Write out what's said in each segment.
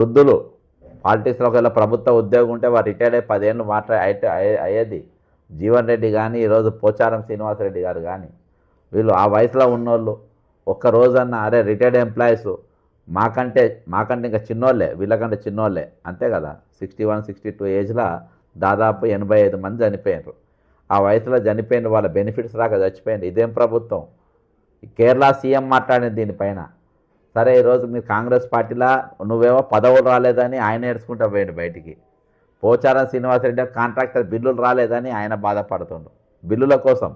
వృద్ధులు పాలిటిక్స్లో ఒకవేళ ప్రభుత్వ ఉద్యోగం ఉంటే వారు రిటైర్డ్ అయ్యి 10 ఏళ్ళు అయ్యేది. జీవన్ రెడ్డి కానీ, ఈరోజు పోచారం శ్రీనివాసరెడ్డి గారు కానీ, వీళ్ళు ఆ వయసులో ఉన్నోళ్ళు ఒక్క రోజన్నా అరే రిటైర్డ్ ఎంప్లాయీస్ మాకంటే మాకంటే ఇంకా చిన్నోళ్ళే, వీళ్ళకంటే చిన్నోళ్ళే అంతే కదా. 61, 62 ఏజ్లో దాదాపు 85 మంది చనిపోయినారు. ఆ వయసులో చనిపోయిన వాళ్ళ బెనిఫిట్స్ రాక చచ్చిపోయింది. ఇదేం ప్రభుత్వం? కేరళ సీఎం మాట్లాడింది దీనిపైన. సరే ఈరోజు మీరు కాంగ్రెస్ పార్టీలా నువ్వేమో పదవులు రాలేదని ఆయన ఏడ్చుకుంటూ పోయాడు బయటికి. పోచారం శ్రీనివాసరెడ్డి కాంట్రాక్టర్ బిల్లులు రాలేదని ఆయన బాధపడుతుండు బిల్లుల కోసం.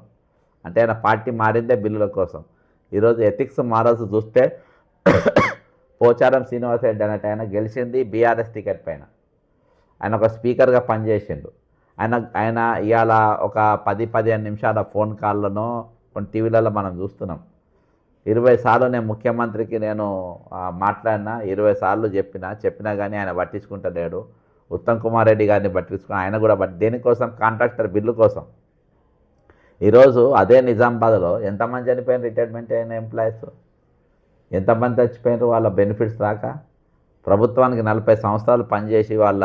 అంటే ఆయన పార్టీ మారిందే బిల్లుల కోసం. ఈరోజు ఎథిక్స్ మారల్స్ చూస్తే పోచారం శ్రీనివాసరెడ్డి అన్నట్టు ఆయన గెలిచింది బీఆర్ఎస్ టికెట్ పైన. ఆయన ఒక స్పీకర్గా పనిచేసిండు. ఆయన ఆయన ఇవాళ ఒక 10-15 నిమిషాల ఫోన్ కాల్లోనో కొన్ని టీవీలలో మనం చూస్తున్నాం. 20 సార్లు నేను ముఖ్యమంత్రికి మాట్లాడినా, 20 సార్లు చెప్పినా కానీ ఆయన పట్టించుకుంటలేడు. ఉత్తమ్ కుమార్ రెడ్డి గారిని పట్టించుకుని ఆయన కూడా దేనికోసం? కాంట్రాక్టర్ బిల్లు కోసం. ఈరోజు అదే నిజామాబాద్లో ఎంతమంది చనిపోయిన రిటైర్మెంట్ అయిన ఎంప్లాయీస్, ఎంతమంది చచ్చిపోయినారు వాళ్ళ బెనిఫిట్స్ రాక. ప్రభుత్వానికి 40 సంవత్సరాలు పనిచేసి వాళ్ళ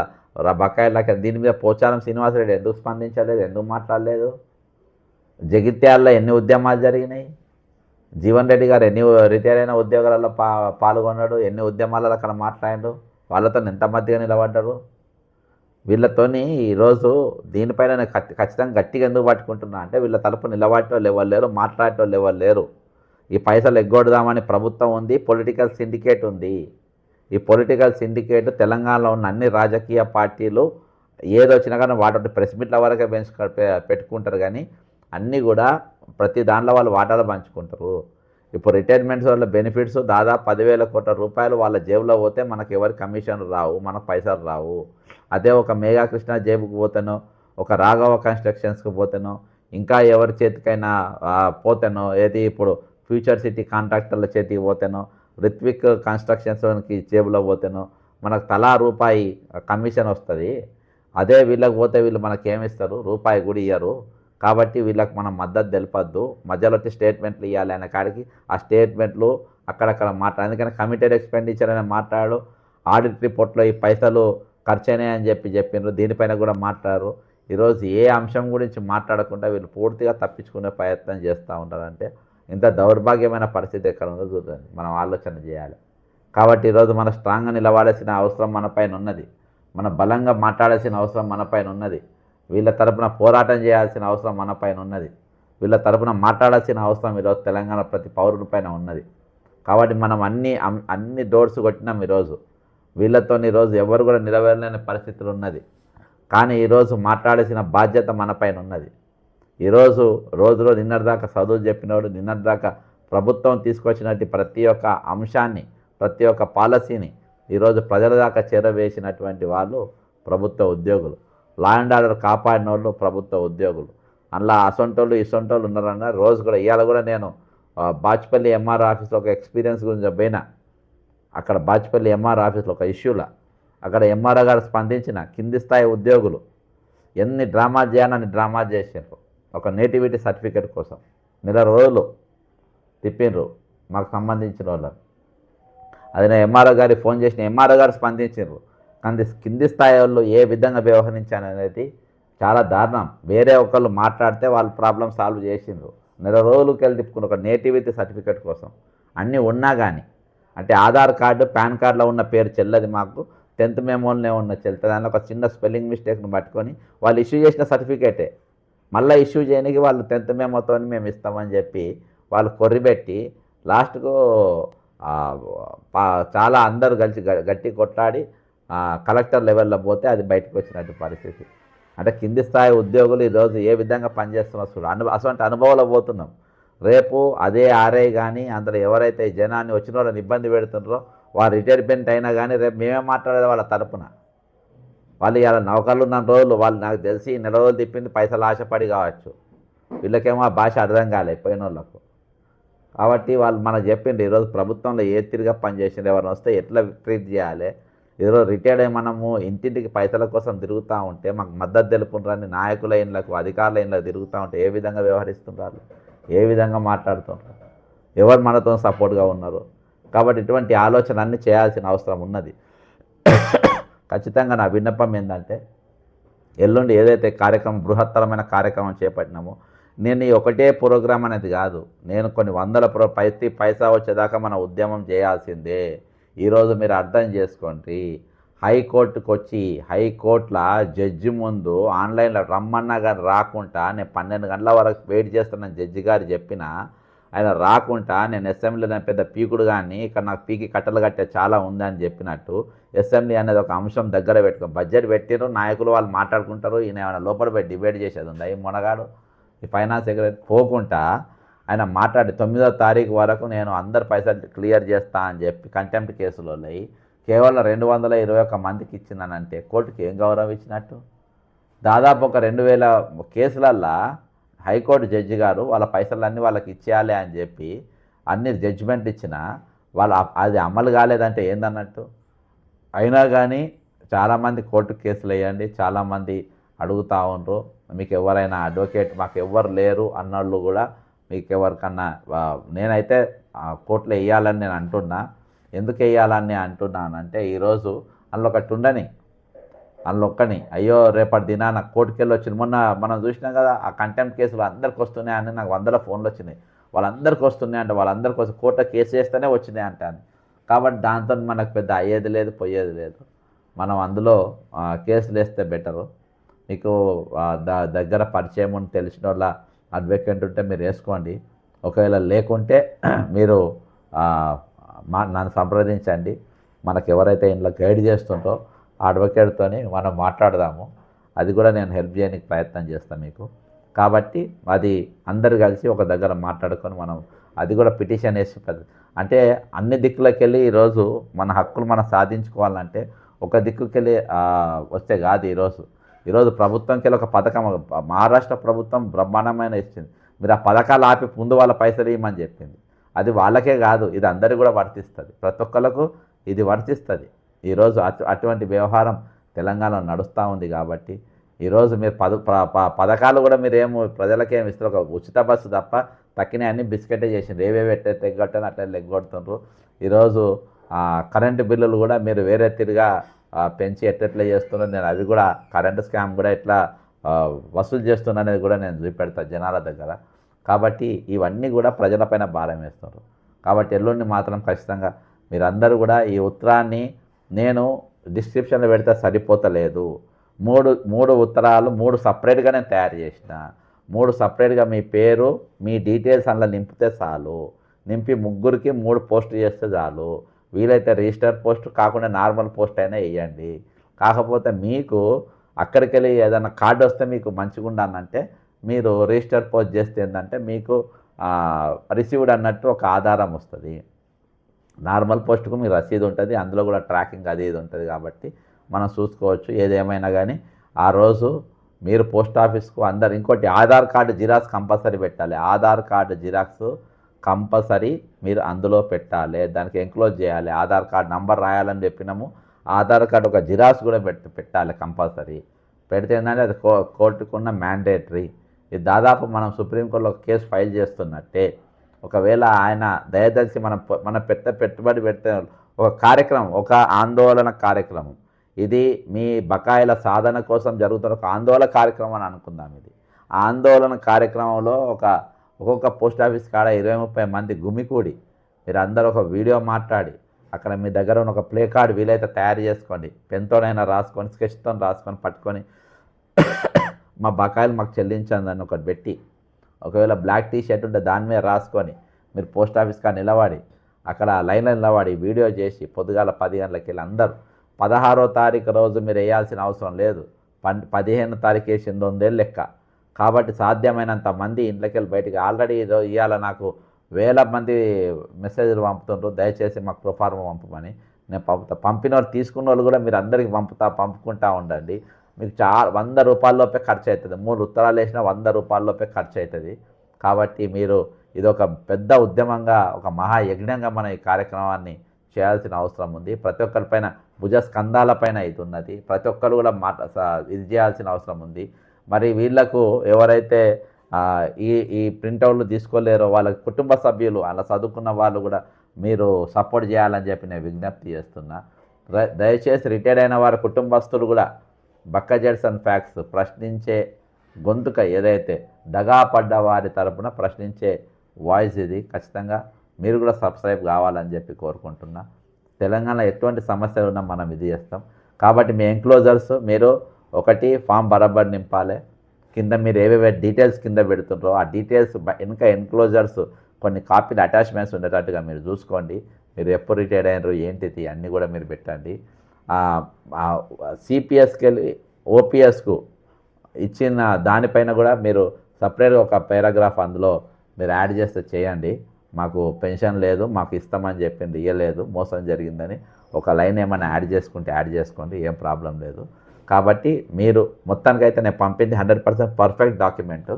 బకాయిలకి దీని మీద పోచారం శ్రీనివాసరెడ్డి ఎందుకు స్పందించలేదు, ఎందుకు మాట్లాడలేదు? జగిత్యాలలో ఎన్ని ఉద్యమాలు జరిగినాయి? జీవన్ రెడ్డి గారు ఎన్ని రిటైర్ అయిన ఉద్యోగాలలో పాల్గొన్నాడు, ఎన్ని ఉద్యమాలలో అక్కడ మాట్లాడాడు, వాళ్ళతో ఎంత మధ్యగా నిలబడ్డారు? వీళ్ళతోని ఈరోజు దీనిపైన నేను ఖచ్చితంగా గట్టిగా ఎందుకు పట్టుకుంటున్నా అంటే వీళ్ళ తరపు నిలబడేటోళ్ళు ఎవరు లేరు, మాట్లాడేటోళ్ళు ఎవరు లేరు. ఈ పైసలు ఎగ్గొడదామని ప్రభుత్వం ఉంది, పొలిటికల్ సిండికేట్ ఉంది. ఈ పొలిటికల్ సిండికేట్ తెలంగాణలో ఉన్న అన్ని రాజకీయ పార్టీలు ఏదొచ్చినా కానీ వాటి ప్రెస్ మీట్ల వరకే పెట్టుకుంటారు కానీ అన్నీ కూడా ప్రతి దాంట్లో వాళ్ళు వాటాలు పంచుకుంటారు. ఇప్పుడు రిటైర్మెంట్స్ వల్ల బెనిఫిట్స్ దాదాపు 10,000 కోట్ల రూపాయలు వాళ్ళ జేబులో పోతే మనకు ఎవరి కమిషన్లు రావు, మనకు పైసలు రావు. అదే ఒక మేఘాకృష్ణ జేబుకు పోతేనో, ఒక రాఘవ కన్స్ట్రక్షన్స్కి పోతేనో, ఇంకా ఎవరి చేతికైనా పోతేనో, ఏది ఇప్పుడు ఫ్యూచర్ సిటీ కాంట్రాక్టర్ల చేతికి పోతేనో, రిత్విక్ కన్స్ట్రక్షన్స్కి జేబులో పోతేనో మనకు తలా రూపాయి కమిషన్ వస్తుంది. అదే వీళ్ళకి పోతే వీళ్ళు మనకేమిస్తారు? రూపాయి కూడా ఇయ్యరు. కాబట్టి వీళ్ళకి మనం మద్దతు తెలపద్దు, మధ్యలో వచ్చి స్టేట్మెంట్లు ఇవ్వాలి అనే కాడికి ఆ స్టేట్మెంట్లు అక్కడక్కడ మాట్లాడు. అందుకని కమిటెడ్ ఎక్స్పెండిచర్ అని మాట్లాడు. ఆడిట్ రిపోర్ట్లో ఈ పైసలు ఖర్చు అయినాయని చెప్పిండ్రు, దీనిపైన కూడా మాట్లాడారు. ఈరోజు ఏ అంశం గురించి మాట్లాడకుండా వీళ్ళు పూర్తిగా తప్పించుకునే ప్రయత్నం చేస్తూ ఉంటారంటే ఇంత దౌర్భాగ్యమైన పరిస్థితి ఎక్కడ ఉందో చూడండి, మనం ఆలోచన చేయాలి. కాబట్టి ఈరోజు మనం స్ట్రాంగ్గా నిలబడాల్సిన అవసరం మన పైన ఉన్నది, మనం బలంగా మాట్లాడాల్సిన అవసరం మన పైన ఉన్నది, వీళ్ళ తరపున పోరాటం చేయాల్సిన అవసరం మన పైన ఉన్నది, వీళ్ళ తరపున మాట్లాడాల్సిన అవసరం ఈరోజు తెలంగాణ ప్రతి పౌరుడి పైన ఉన్నది. కాబట్టి మనం అన్ని డోర్స్ కొట్టినాం. ఈరోజు వీళ్ళతో ఈరోజు ఎవరు కూడా నిలబడలేని పరిస్థితులు ఉన్నది. కానీ ఈరోజు మాట్లాడాల్సిన బాధ్యత మన పైన ఉన్నది. ఈరోజు రోజులో నిన్నటిదాకా చదువు చెప్పినోడు, నిన్నటిదాకా ప్రభుత్వం తీసుకొచ్చినట్టు ప్రతి ఒక్క అంశాన్ని, ప్రతి ఒక్క పాలసీని ఈరోజు ప్రజల దాకా చేరవేసినటువంటి వాళ్ళు ప్రభుత్వ ఉద్యోగులు. లా అండ్ ఆర్డర్ కాపాడిన వాళ్ళు ప్రభుత్వ ఉద్యోగులు. అందులో అసొంటోళ్ళు ఇసొంటోళ్ళు ఉన్నారన్న రోజు కూడా. ఇవాళ కూడా నేను బాచ్పల్లి ఎంఆర్ ఆఫీస్లో ఒక ఎక్స్పీరియన్స్ గురించి పోయినా. అక్కడ బాచ్పల్లి ఎంఆర్ ఆఫీస్లో ఒక ఇష్యూలో అక్కడ ఎంఆర్ఓ గారు స్పందించిన కింది స్థాయి ఉద్యోగులు ఎన్ని డ్రామా చేయాలని డ్రామా చేసారు ఒక నేటివిటీ సర్టిఫికేట్ కోసం. నెల రోజులు తిప్పిండ్రు మాకు సంబంధించిన వాళ్ళు. అది నేను ఎంఆర్ఓ గారికి ఫోన్ చేసిన, ఎంఆర్ఓ గారు స్పందించారు. కానీ కింది స్థాయి వాళ్ళు ఏ విధంగా వ్యవహరించారనేది చాలా దారుణం. వేరే ఒకళ్ళు మాట్లాడితే వాళ్ళు ప్రాబ్లం సాల్వ్ చేసిండ్రు. నెల రోజులకి వెళ్ళి తిప్పుకున్న ఒక నేటివిటీ సర్టిఫికేట్ కోసం. అన్నీ ఉన్నా కానీ అంటే ఆధార్ కార్డు, పాన్ కార్డులో ఉన్న పేరు చెల్లది మాకు, 10th మెమోలోనే ఉన్న చెల్తుంది. దానిలో ఒక చిన్న స్పెల్లింగ్ మిస్టేక్ను పట్టుకొని వాళ్ళు ఇష్యూ చేసిన సర్టిఫికేటే మళ్ళీ ఇష్యూ చేయడానికి వాళ్ళు 10th మెమోతో మేము ఇస్తామని చెప్పి వాళ్ళు కొర్రిపెట్టి లాస్ట్కు చాలా అందరూ కలిసి గట్టి కొట్లాడి కలెక్టర్ లెవెల్లో పోతే అది బయటకు వచ్చినట్టు పరిస్థితి. అంటే కింది స్థాయి ఉద్యోగులు ఈరోజు ఏ విధంగా పనిచేస్తున్నారు చూడు. అటువంటి అనుభవాలు పోతున్నాం. రేపు అదే ఆర్ఐ కానీ అందులో ఎవరైతే జనాన్ని వచ్చిన వాళ్ళని ఇబ్బంది పెడుతున్నారో వారు రిటైర్మెంట్ అయినా కానీ రేపు మేమే మాట్లాడేది వాళ్ళ తరపున. వాళ్ళు ఇలా నౌకర్లు ఉన్న రోజులు వాళ్ళు నాకు తెలిసి నెల రోజులు తిప్పింది పైసలు ఆశపడి కావచ్చు. వీళ్ళకేమో ఆ భాష అర్థం కాలేదు పోయిన వాళ్ళకు. కాబట్టి వాళ్ళు మనకు చెప్పిండ్రు ఈరోజు ప్రభుత్వంలో ఏ తిరిగా పనిచేసిండ్రు, ఎవరిని వస్తే ఎట్లా ట్రీట్ చేయాలి. ఈరోజు రిటైర్డ్ అయ్యి మనము ఇంటింటికి పైసల కోసం తిరుగుతూ ఉంటే మాకు మద్దతు తెలుపుకుంటారని నాయకుల ఇళ్ళకు, అధికారుల ఇళ్ళకు తిరుగుతూ ఉంటే ఏ విధంగా వ్యవహరిస్తున్నారు, ఏ విధంగా మాట్లాడుతుంటారు, ఎవరు మనతో సపోర్ట్గా ఉన్నారు. కాబట్టి ఇటువంటి ఆలోచన అన్నీ చేయాల్సిన అవసరం ఉన్నది. ఖచ్చితంగా నా విన్నపం ఏంటంటే ఎల్లుండి ఏదైతే కార్యక్రమం బృహత్తరమైన కార్యక్రమం చేపట్టినామో నేను ఈ ఒకటే ప్రోగ్రాం అనేది కాదు, నేను కొన్ని వందల ప్రతి పైసా వచ్చేదాకా మన ఉద్యమం చేయాల్సిందే. ఈరోజు మీరు అర్థం చేసుకోండి, హైకోర్టుకు వచ్చి హైకోర్టుల జడ్జి ముందు ఆన్లైన్లో రమ్మన్నా కానీ రాకుండా నేను 12 గంటల వరకు వెయిట్ చేస్తున్న జడ్జి గారు చెప్పిన ఆయన రాకుండా నేను అసెంబ్లీలో పెద్ద పీకుడు కానీ ఇక్కడ నాకు పీకి కట్టలు కట్టే చాలా ఉందని చెప్పినట్టు అసెంబ్లీ అనేది ఒక అంశం దగ్గర పెట్టుకుని బడ్జెట్ పెట్టిరు, నాయకులు వాళ్ళు మాట్లాడుకుంటారు, ఈయన ఏమైనా లోపల పోయి డిబేట్ చేసేది ఉందా? ఈ మొనగాడు ఈ ఫైనాన్స్ సెక్రటరీ పోకుండా ఆయన మాట్లాడి 9వ తారీఖు వరకు నేను అందరి పైసలు క్లియర్ చేస్తా అని చెప్పి కంటెంప్ట్ కేసులు ఉన్నాయి, కేవలం 221 మందికి ఇచ్చిందనంటే కోర్టుకి ఏం గౌరవం ఇచ్చినట్టు? దాదాపు ఒక 2000 కేసులల్లా హైకోర్టు జడ్జి గారు వాళ్ళ పైసలన్నీ వాళ్ళకి ఇచ్చేయాలి అని చెప్పి అన్ని జడ్జిమెంట్ ఇచ్చిన వాళ్ళు అది అమలు కాలేదంటే ఏందన్నట్టు? అయినా కానీ చాలామంది కోర్టు కేసులు వేయండి, చాలామంది అడుగుతూ ఉండరు, మీకు ఎవరైనా అడ్వకేట్ మాకు ఎవ్వరు లేరు అన్నోళ్ళు కూడా మీకు ఎవరికన్నా నేనైతే కోర్టులో వేయాలని నేను అంటున్నా. ఎందుకు వేయాలని అంటున్నానంటే ఈరోజు అందులో ఒకటి ఉండని, అందులో ఒక్కని అయ్యో రేపటి దినాన కోర్టుకి వెళ్ళి వచ్చింది. మొన్న మనం చూసినాం కదా ఆ కంటెంప్ట్ కేసులు అందరికి వస్తున్నాయని నాకు 100 ఫోన్లు వచ్చినాయి, వాళ్ళందరికీ వస్తున్నాయి అంటే వాళ్ళందరికీ వస్తే కోర్టులో కేసు చేస్తేనే వచ్చినాయి అంటాను. కాబట్టి దాంతో మనకు పెద్ద అయ్యేది లేదు పోయేది లేదు, మనం అందులో కేసులు వేస్తే బెటరు. మీకు దగ్గర పరిచయం ఉండి తెలిసిన వాళ్ళ అడ్వకేట్ ఉంటే మీరు వేసుకోండి, ఒకవేళ లేకుంటే మీరు నన్ను సంప్రదించండి. మనకు ఎవరైతే ఇంట్లో గైడ్ చేస్తుంటో ఆ అడ్వకేట్తో మనం మాట్లాడదాము, అది కూడా నేను హెల్ప్ చేయడానికి ప్రయత్నం చేస్తాను మీకు. కాబట్టి అది అందరు కలిసి ఒక దగ్గర మాట్లాడుకొని మనం అది కూడా పిటిషన్ వేసి అంటే అన్ని దిక్కులకి వెళ్ళి ఈరోజు మన హక్కులు మనం సాధించుకోవాలంటే ఒక దిక్కుకెళ్ళి వస్తే కాదు. ఈరోజు ప్రభుత్వంకి వెళ్ళి ఒక పథకం మహారాష్ట్ర ప్రభుత్వం బ్రహ్మాండమైన ఇచ్చింది, మీరు ఆ పథకాలు ఆపి ముందు వాళ్ళ పైసలు ఇవ్వమని చెప్పింది. అది వాళ్ళకే కాదు, ఇది అందరికీ కూడా వర్తిస్తుంది, ప్రతి ఒక్కరికి ఇది వర్తిస్తుంది. ఈరోజు అటువంటి వ్యవహారం తెలంగాణలో నడుస్తూ ఉంది. కాబట్టి ఈరోజు మీరు పథకాలు కూడా మీరు ప్రజలకేమి ఇస్తారు, ఒక ఉచిత బస్సు తప్ప తక్కిన అన్ని బిస్కెటే చేసిండ్రు, ఏవేవి ఎట్లయితే ఎగ్గొట్టని అట్లా ఎగ్గొడుతుండ్రు. ఈరోజు కరెంటు బిల్లులు కూడా మీరు వేరే తిరిగా పెంచి ఎట్లా చేస్తున్నారు, నేను అవి కూడా కరెంటు స్కామ్ కూడా ఎట్లా వసూలు చేస్తున్నా అనేది కూడా నేను చూపెడతాను జనాల దగ్గర. కాబట్టి ఇవన్నీ కూడా ప్రజలపైన భారం వేస్తున్నారు. కాబట్టి ఎల్లుండి మాత్రం ఖచ్చితంగా మీరందరూ కూడా ఈ ఉత్తరాన్ని నేను డిస్క్రిప్షన్లో పెడితే సరిపోతలేదు, మూడు ఉత్తరాలు 3 సపరేట్గా నేను తయారు చేసిన, 3 సపరేట్గా మీ పేరు మీ డీటెయిల్స్ అందులో నింపితే చాలు, నింపి ముగ్గురికి 3 పోస్టులు చేస్తే చాలు. వీలైతే రిజిస్టర్ పోస్ట్ కాకుండా నార్మల్ పోస్ట్ అయినా వేయండి. కాకపోతే మీకు అక్కడికి వెళ్ళి ఏదైనా కార్డు వస్తే మీకు మంచిగా ఉండాలంటే మీరు రిజిస్టర్ పోస్ట్ చేస్తే ఏంటంటే మీకు రిసీవ్డ్ అన్నట్టు ఒక ఆధారం వస్తుంది. నార్మల్ పోస్ట్కు మీ రసీదు ఉంటుంది, అందులో కూడా ట్రాకింగ్ అది ఇది ఉంటుంది. కాబట్టి మనం చూసుకోవచ్చు. ఏదేమైనా కానీ ఆ రోజు మీరు పోస్ట్ ఆఫీస్కు అందరు ఇంకోటి ఆధార్ కార్డు జిరాక్స్ కంపల్సరీ పెట్టాలి, ఆధార్ కార్డు జిరాక్స్ కంపల్సరీ మీరు అందులో పెట్టాలి, దానికి ఎంక్లోజ్ చేయాలి, ఆధార్ కార్డు నంబర్ రాయాలని చెప్పినాము, ఆధార్ కార్డు ఒక జిరాక్స్ కూడా పెట్టాలి కంపల్సరీ. పెడితే ఏంటంటే అది కోర్టుకున్న మ్యాండేటరీ. ఇది దాదాపు మనం సుప్రీంకోర్టులో ఒక కేసు ఫైల్ చేస్తున్నట్టే. ఒకవేళ ఆయన దయదలిచి మన పెట్టుబడి పెడితే ఒక కార్యక్రమం, ఒక ఆందోళన కార్యక్రమం, ఇది మీ బకాయిల సాధన కోసం జరుగుతున్న ఒక ఆందోళన కార్యక్రమం అని అనుకుందాం. ఇది ఆందోళన కార్యక్రమంలో ఒక్కొక్క పోస్ట్ ఆఫీస్ కాడ 20-30 మంది గుమికూడి మీరు అందరూ ఒక వీడియో మాట్లాడి అక్కడ మీ దగ్గర ఉన్న ఒక ప్లే కార్డు వీలైతే తయారు చేసుకోండి, పెన్తోనైనా రాసుకొని స్కెచ్తో రాసుకొని పట్టుకొని మా బకాయిలు మాకు చెల్లించండి అని ఒకటి పెట్టి, ఒకవేళ బ్లాక్ టీ షర్ట్ ఉంటే దాని మీద రాసుకొని మీరు పోస్ట్ ఆఫీస్ కాడ నిలబడి అక్కడ లైన్లో నిలబడి వీడియో చేసి పొద్దుగాల 10 గంటలకి వెళ్ళి అందరూ 16వ తారీఖు రోజు మీరు వేయాల్సిన అవసరం లేదు, 15వ తారీఖు వేసింది 100 లెక్క. కాబట్టి సాధ్యమైనంత మంది ఇంట్లోకి వెళ్ళి బయటికి ఆల్రెడీ ఇవాళ నాకు 1000 మంది మెసేజ్లు పంపుతుండ్రు, దయచేసి మాకు ప్రొఫార్మా పంపమని. నేను పంపిన వాళ్ళు తీసుకున్న వాళ్ళు కూడా మీరు అందరికీ పంపుకుంటూ ఉండండి. మీకు 100 రూపాయలలోపే ఖర్చు అవుతుంది, 3 ఉత్తరాలు వేసినా 100 రూపాయలలోపే ఖర్చు అవుతుంది. కాబట్టి మీరు ఇదొక పెద్ద ఉద్యమంగా ఒక మహాయజ్ఞంగా మన ఈ కార్యక్రమాన్ని చేయాల్సిన అవసరం ఉంది. ప్రతి ఒక్కరిపైన భుజస్కంధాలపైన ఇది ఉన్నది, ప్రతి ఒక్కరు కూడా ఇది చేయాల్సిన అవసరం ఉంది. మరి వీళ్లకు ఎవరైతే ఈ ప్రింటౌట్లు తీసుకోలేరో వాళ్ళ కుటుంబ సభ్యులు అలా చదువుకున్న వాళ్ళు కూడా మీరు సపోర్ట్ చేయాలని చెప్పి నేను విజ్ఞప్తి చేస్తున్నా. దయచేసి రిటైర్డ్ అయిన వారి కుటుంబస్తులు కూడా బక్కజెట్స్ అండ్ ఫ్యాక్ట్స్ ప్రశ్నించే గొంతుక ఏదైతే దగా పడ్డ వారి తరపున ప్రశ్నించే వాయిస్ ఇది. ఖచ్చితంగా మీరు కూడా సబ్స్క్రైబ్ కావాలని చెప్పి కోరుకుంటున్నా. తెలంగాణలో ఎటువంటి సమస్యలు ఉన్నా మనం ఇది చేస్తాం. కాబట్టి మీ ఎంక్లోజర్స్ మీరు ఒకటి ఫామ్ బరాబర్ నింపాలి. కింద మీరు ఏవేవే డీటెయిల్స్ కింద పెడుతుంటారో ఆ డీటెయిల్స్ వెనుక ఎన్క్లోజర్స్ కొన్ని కాపీలు అటాచ్మెంట్స్ ఉండేటట్టుగా మీరు చూసుకోండి. మీరు ఎప్పుడు రిటైర్డ్ అయినారు ఏంటిది అన్నీ కూడా మీరు పెట్టండి. సిపిఎస్కి వెళ్ళి ఓపీఎస్కు ఇచ్చిన దానిపైన కూడా మీరు సపరేట్గా ఒక పారాగ్రాఫ్ అందులో మీరు యాడ్ చేస్తే చేయండి. మాకు పెన్షన్ లేదు, మాకు ఇస్తామని చెప్పింది ఇవ్వలేదు, మోసం జరిగిందని ఒక లైన్ ఏమైనా యాడ్ చేసుకుంటే యాడ్ చేసుకోండి, ఏం ప్రాబ్లం లేదు. కాబట్టి మీరు మొత్తానికైతే నేను పంపింది 100% పర్ఫెక్ట్ డాక్యుమెంట్.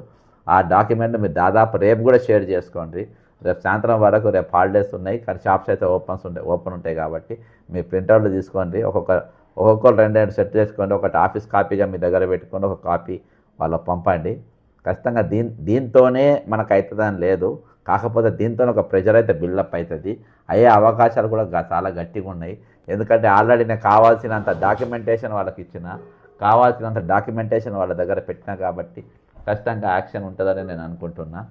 ఆ డాక్యుమెంట్ మీరు దాదాపు రేపు కూడా షేర్ చేసుకోండి. రేపు సాయంత్రం వరకు రేపు హాలిడేస్ ఉన్నాయి, కానీ షాప్స్ అయితే ఓపెన్ ఉంటాయి కాబట్టి మీ ప్రింట్అవుట్లు తీసుకోండి. ఒక్కొక్కరు 2 సెట్ చేసుకోండి. ఒకటి ఆఫీస్ కాపీగా మీ దగ్గర పెట్టుకోండి, ఒక కాపీ వాళ్ళకి పంపండి. ఖచ్చితంగా దీంతోనే మనకు అవుతుందని లేదు, కాకపోతే దీంతో ఒక ప్రెషర్ అయితే బిల్డప్ అవుతుంది. అయ్యే అవకాశాలు కూడా చాలా గట్టిగా ఉన్నాయి. ఎందుకంటే ఆల్రెడీ నేను కావాల్సినంత డాక్యుమెంటేషన్ వాళ్ళకి ఇచ్చిన, కావాల్సినంత డాక్యుమెంటేషన్ వాళ్ళ దగ్గర పెట్టినా కాబట్టి ఖచ్చితంగా యాక్షన్ ఉంటుందని నేను అనుకుంటున్నా.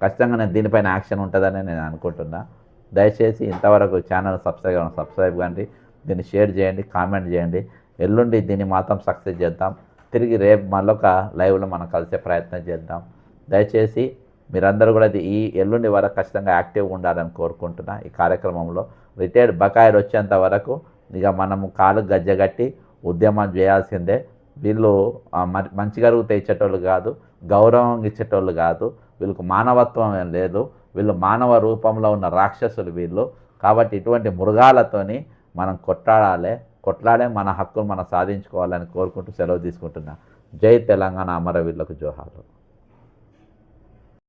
ఖచ్చితంగా నేను దీనిపైన యాక్షన్ ఉంటుందని నేను అనుకుంటున్నా. దయచేసి ఇంతవరకు ఛానల్ సబ్స్క్రైబ్ కండి, దీన్ని షేర్ చేయండి, కామెంట్ చేయండి. ఎల్లుండి దీన్ని మాత్రం సక్సెస్ చేద్దాం. తిరిగి రేపు మళ్ళొక లైవ్లో మనం కలిసే ప్రయత్నం చేద్దాం. దయచేసి మీరందరూ కూడా ఈ ఎల్లుండి వరకు ఖచ్చితంగా యాక్టివ్గా ఉండాలని కోరుకుంటున్నా. ఈ కార్యక్రమంలో రిటైర్డ్ బకాయిలు వచ్చేంత వరకు ఇక మనము కాలు గజ్జగట్టి ఉద్యమం చేయాల్సిందే. వీళ్ళు మంచిగా ఇచ్చేటోళ్ళు కాదు, గౌరవం ఇచ్చేటోళ్ళు కాదు, వీళ్ళకు మానవత్వం ఏం లేదు, వీళ్ళు మానవ రూపంలో ఉన్న రాక్షసులు వీళ్ళు. కాబట్టి ఇటువంటి మృగాలతోని మనం కొట్లాడే మన హక్కును మనం సాధించుకోవాలని కోరుకుంటూ సెలవు తీసుకుంటున్నా. జై తెలంగాణ, అమరవీరులకు జోహార్లు.